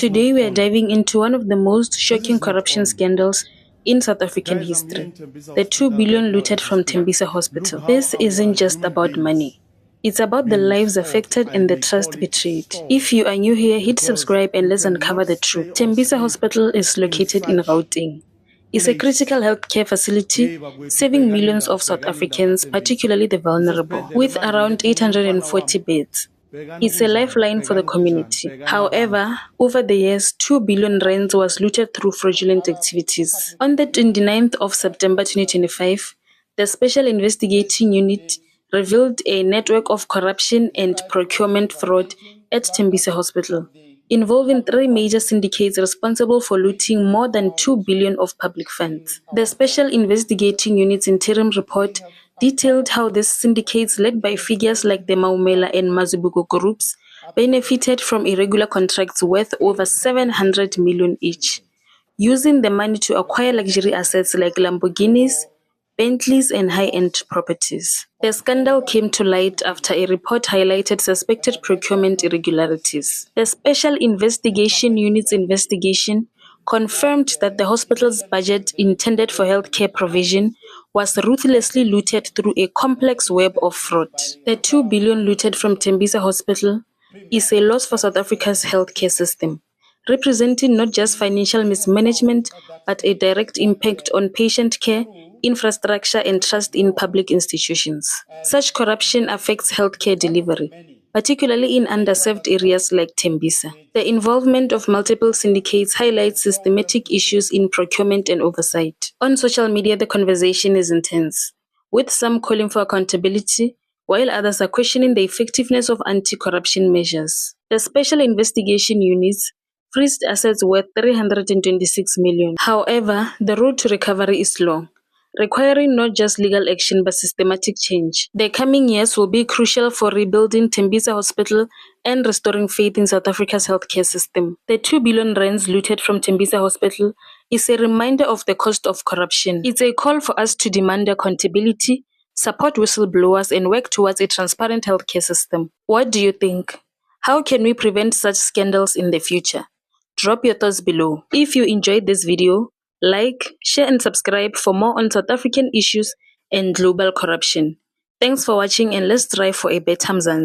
Today we are diving into one of the most shocking corruption scandals in South African history, the 2 billion looted from Tembisa Hospital. This isn't just about money. It's about the lives affected and the trust betrayed. If you are new here, hit subscribe and let's uncover the truth. Tembisa Hospital is located in Gauteng. It's a critical healthcare facility saving millions of South Africans, particularly the vulnerable, with around 840 beds. It's a lifeline for the community. However, over the years, 2 billion rands was looted through fraudulent activities. On the 29th of September 2025, the Special Investigating Unit revealed a network of corruption and procurement fraud at Tembisa Hospital, involving 3 major syndicates responsible for looting more than 2 billion of public funds. The Special Investigating Unit's interim report detailed how these syndicates, led by figures like the Maumela and Mazibuko groups, benefited from irregular contracts worth over 700 million each, using the money to acquire luxury assets like Lamborghinis, Bentleys and high-end properties. The scandal came to light after a report highlighted suspected procurement irregularities. The Special Investigation Unit's investigation confirmed that the hospital's budget intended for healthcare provision was ruthlessly looted through a complex web of fraud. The 2 billion looted from Tembisa Hospital is a loss for South Africa's healthcare system, representing not just financial mismanagement, but a direct impact on patient care, infrastructure, and trust in public institutions. Such corruption affects healthcare delivery, particularly in underserved areas like Tembisa. The involvement of multiple syndicates highlights systematic issues in procurement and oversight. On social media, the conversation is intense, with some calling for accountability, while others are questioning the effectiveness of anti-corruption measures. The Special Investigation Units freezed assets worth 326 million. However, the road to recovery is long, requiring not just legal action but systematic change. The coming years will be crucial for rebuilding Tembisa Hospital and restoring faith in South Africa's healthcare system. The 2 billion rands looted from Tembisa Hospital is a reminder of the cost of corruption. It's a call for us to demand accountability, support whistleblowers, and work towards a transparent healthcare system. What do you think? How can we prevent such scandals in the future? Drop your thoughts below. If you enjoyed this video, like, share and subscribe for more on South African issues and global corruption. Thanks for watching and let's strive for a better Mzansi.